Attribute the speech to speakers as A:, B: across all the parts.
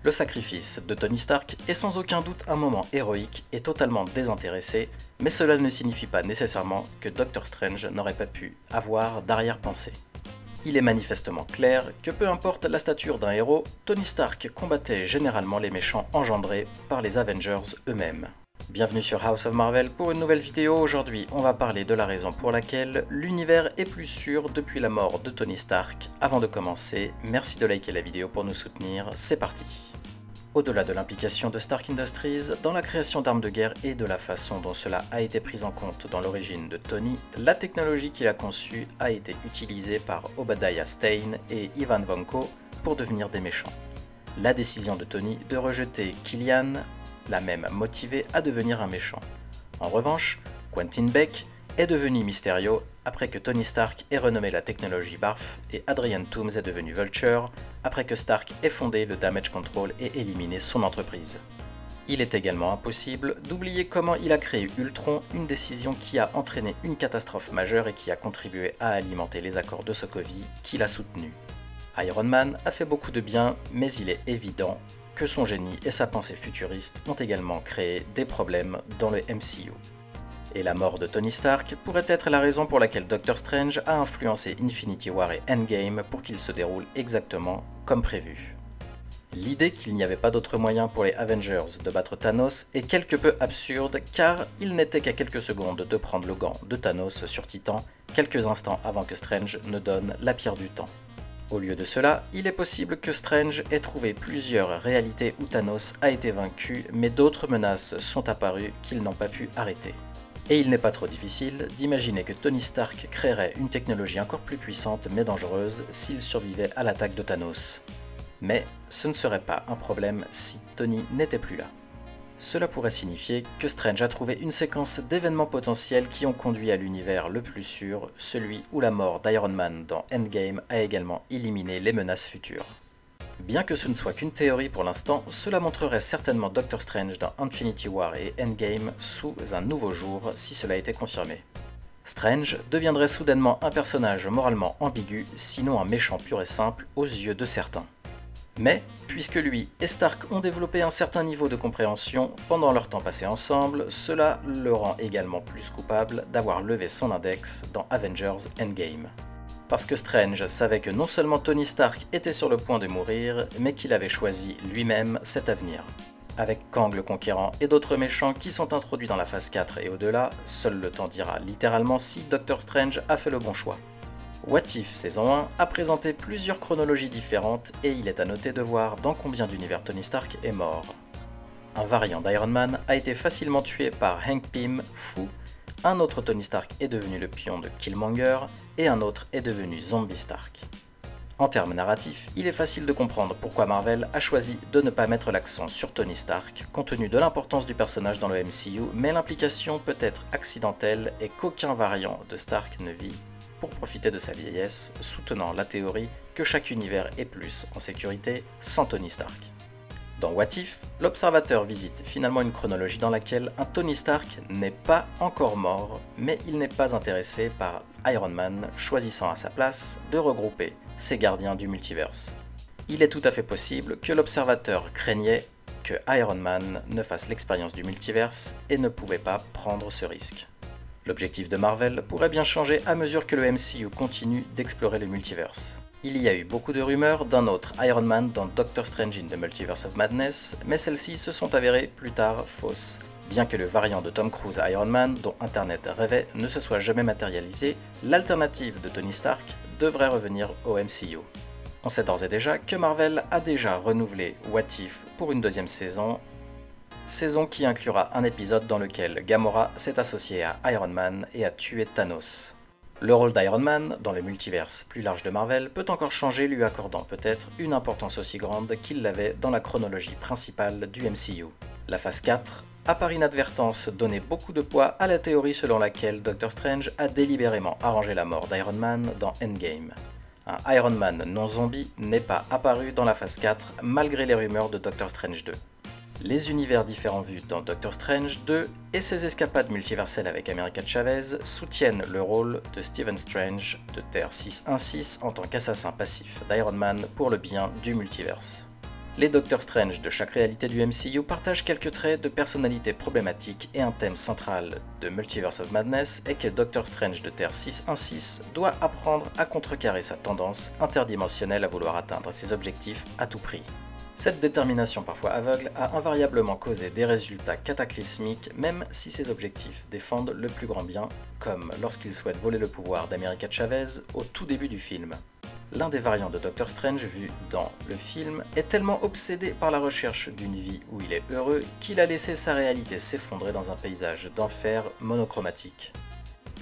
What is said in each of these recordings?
A: Le sacrifice de Tony Stark est sans aucun doute un moment héroïque et totalement désintéressé, mais cela ne signifie pas nécessairement que Doctor Strange n'aurait pas pu avoir d'arrière-pensée. Il est manifestement clair que peu importe la stature d'un héros, Tony Stark combattait généralement les méchants engendrés par les Avengers eux-mêmes. Bienvenue sur House of Marvel pour une nouvelle vidéo. Aujourd'hui, on va parler de la raison pour laquelle l'univers est plus sûr depuis la mort de Tony Stark. Avant de commencer, merci de liker la vidéo pour nous soutenir, c'est parti. Au-delà de l'implication de Stark Industries dans la création d'armes de guerre et de la façon dont cela a été pris en compte dans l'origine de Tony, la technologie qu'il a conçue a été utilisée par Obadiah Stane et Ivan Vanko pour devenir des méchants. La décision de Tony de rejeter Killian l'a même motivé à devenir un méchant. En revanche, Quentin Beck est devenu Mysterio après que Tony Stark ait renommé la technologie BARF et Adrian Toomes est devenu Vulture après que Stark ait fondé le Damage Control et éliminé son entreprise. Il est également impossible d'oublier comment il a créé Ultron, une décision qui a entraîné une catastrophe majeure et qui a contribué à alimenter les accords de Sokovie qu'il a soutenus. Iron Man a fait beaucoup de bien, mais il est évident que son génie et sa pensée futuriste ont également créé des problèmes dans le MCU. Et la mort de Tony Stark pourrait être la raison pour laquelle Doctor Strange a influencé Infinity War et Endgame pour qu'ils se déroulent exactement comme prévu. L'idée qu'il n'y avait pas d'autre moyen pour les Avengers de battre Thanos est quelque peu absurde car il n'était qu'à quelques secondes de prendre le gant de Thanos sur Titan, quelques instants avant que Strange ne donne la pierre du temps. Au lieu de cela, il est possible que Strange ait trouvé plusieurs réalités où Thanos a été vaincu, mais d'autres menaces sont apparues qu'ils n'ont pas pu arrêter. Et il n'est pas trop difficile d'imaginer que Tony Stark créerait une technologie encore plus puissante mais dangereuse s'il survivait à l'attaque de Thanos. Mais ce ne serait pas un problème si Tony n'était plus là. Cela pourrait signifier que Strange a trouvé une séquence d'événements potentiels qui ont conduit à l'univers le plus sûr, celui où la mort d'Iron Man dans Endgame a également éliminé les menaces futures. Bien que ce ne soit qu'une théorie pour l'instant, cela montrerait certainement Doctor Strange dans Infinity War et Endgame sous un nouveau jour si cela était confirmé. Strange deviendrait soudainement un personnage moralement ambigu, sinon un méchant pur et simple aux yeux de certains. Mais, puisque lui et Stark ont développé un certain niveau de compréhension pendant leur temps passé ensemble, cela le rend également plus coupable d'avoir levé son index dans Avengers Endgame. Parce que Strange savait que non seulement Tony Stark était sur le point de mourir, mais qu'il avait choisi lui-même cet avenir. Avec Kang le Conquérant et d'autres méchants qui sont introduits dans la phase 4 et au-delà, seul le temps dira littéralement si Doctor Strange a fait le bon choix. What If saison 1 a présenté plusieurs chronologies différentes et il est à noter de voir dans combien d'univers Tony Stark est mort. Un variant d'Iron Man a été facilement tué par Hank Pym, fou, un autre Tony Stark est devenu le pion de Killmonger et un autre est devenu Zombie Stark. En termes narratifs, il est facile de comprendre pourquoi Marvel a choisi de ne pas mettre l'accent sur Tony Stark compte tenu de l'importance du personnage dans le MCU, mais l'implication peut être accidentelle et qu'aucun variant de Stark ne vit pour profiter de sa vieillesse, soutenant la théorie que chaque univers est plus en sécurité sans Tony Stark. Dans What If, l'observateur visite finalement une chronologie dans laquelle un Tony Stark n'est pas encore mort, mais il n'est pas intéressé par Iron Man, choisissant à sa place de regrouper ses gardiens du multiverse. Il est tout à fait possible que l'observateur craignait que Iron Man ne fasse l'expérience du multiverse et ne pouvait pas prendre ce risque. L'objectif de Marvel pourrait bien changer à mesure que le MCU continue d'explorer le multiverse. Il y a eu beaucoup de rumeurs d'un autre Iron Man dans Doctor Strange in the Multiverse of Madness, mais celles-ci se sont avérées plus tard fausses. Bien que le variant de Tom Cruise à Iron Man, dont Internet rêvait, ne se soit jamais matérialisé, l'alternative de Tony Stark devrait revenir au MCU. On sait d'ores et déjà que Marvel a déjà renouvelé What If pour une deuxième saison qui inclura un épisode dans lequel Gamora s'est associée à Iron Man et a tué Thanos. Le rôle d'Iron Man, dans le multiverse plus large de Marvel, peut encore changer, lui accordant peut-être une importance aussi grande qu'il l'avait dans la chronologie principale du MCU. La phase 4 a par inadvertance donné beaucoup de poids à la théorie selon laquelle Doctor Strange a délibérément arrangé la mort d'Iron Man dans Endgame. Un Iron Man non zombie n'est pas apparu dans la phase 4 malgré les rumeurs de Doctor Strange 2. Les univers différents vus dans Doctor Strange 2 et ses escapades multiverselles avec America Chavez soutiennent le rôle de Stephen Strange de Terre 616 en tant qu'assassin passif d'Iron Man pour le bien du multiverse. Les Doctor Strange de chaque réalité du MCU partagent quelques traits de personnalité problématiques et un thème central de Multiverse of Madness est que Doctor Strange de Terre 616 doit apprendre à contrecarrer sa tendance interdimensionnelle à vouloir atteindre ses objectifs à tout prix. Cette détermination parfois aveugle a invariablement causé des résultats cataclysmiques même si ses objectifs défendent le plus grand bien, comme lorsqu'il souhaite voler le pouvoir d'America Chavez au tout début du film. L'un des variants de Doctor Strange vu dans le film est tellement obsédé par la recherche d'une vie où il est heureux qu'il a laissé sa réalité s'effondrer dans un paysage d'enfer monochromatique.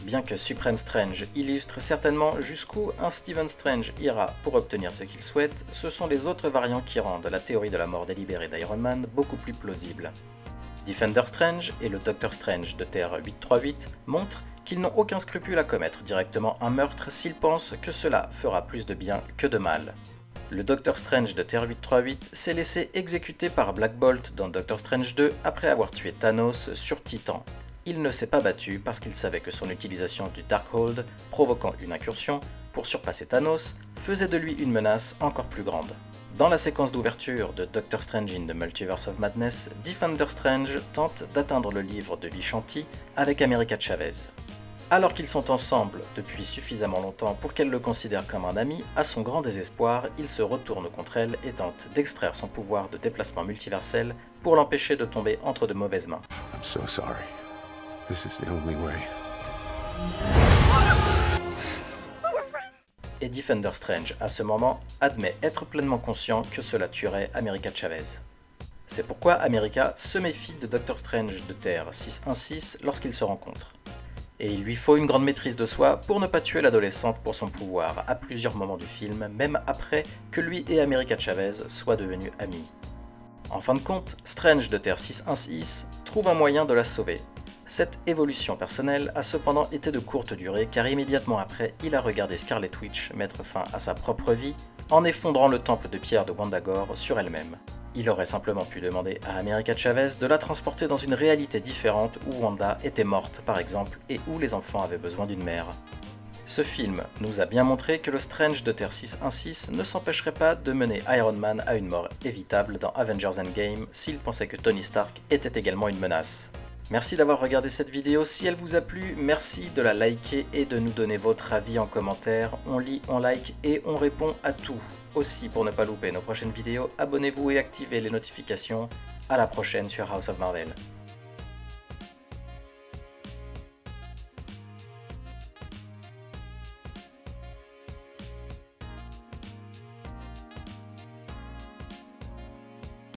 A: Bien que Supreme Strange illustre certainement jusqu'où un Stephen Strange ira pour obtenir ce qu'il souhaite, ce sont les autres variants qui rendent la théorie de la mort délibérée d'Iron Man beaucoup plus plausible. Defender Strange et le Doctor Strange de Terre 838 montrent qu'ils n'ont aucun scrupule à commettre directement un meurtre s'ils pensent que cela fera plus de bien que de mal. Le Doctor Strange de Terre 838 s'est laissé exécuter par Black Bolt dans Doctor Strange 2 après avoir tué Thanos sur Titan. Il ne s'est pas battu parce qu'il savait que son utilisation du Darkhold, provoquant une incursion, pour surpasser Thanos, faisait de lui une menace encore plus grande. Dans la séquence d'ouverture de Doctor Strange in the Multiverse of Madness, Defender Strange tente d'atteindre le livre de Vishanti avec America Chavez. Alors qu'ils sont ensemble depuis suffisamment longtemps pour qu'elle le considère comme un ami, à son grand désespoir, il se retourne contre elle et tente d'extraire son pouvoir de déplacement multiversel pour l'empêcher de tomber entre de mauvaises mains.
B: I'm so sorry. This is the only way.
A: Et Defender Strange, à ce moment, admet être pleinement conscient que cela tuerait America Chavez. C'est pourquoi America se méfie de Doctor Strange de Terre 616 lorsqu'ils se rencontrent. Et il lui faut une grande maîtrise de soi pour ne pas tuer l'adolescente pour son pouvoir à plusieurs moments du film, même après que lui et America Chavez soient devenus amis. En fin de compte, Strange de Terre 616 trouve un moyen de la sauver. Cette évolution personnelle a cependant été de courte durée car immédiatement après, il a regardé Scarlet Witch mettre fin à sa propre vie en effondrant le temple de pierre de Wundagore sur elle-même. Il aurait simplement pu demander à America Chavez de la transporter dans une réalité différente où Wanda était morte par exemple et où les enfants avaient besoin d'une mère. Ce film nous a bien montré que le Strange de Terre 616 ne s'empêcherait pas de mener Iron Man à une mort évitable dans Avengers Endgame s'il pensait que Tony Stark était également une menace. Merci d'avoir regardé cette vidéo, si elle vous a plu, merci de la liker et de nous donner votre avis en commentaire, on lit, on like et on répond à tout. Aussi, pour ne pas louper nos prochaines vidéos, abonnez-vous et activez les notifications. À la prochaine sur House of Marvel.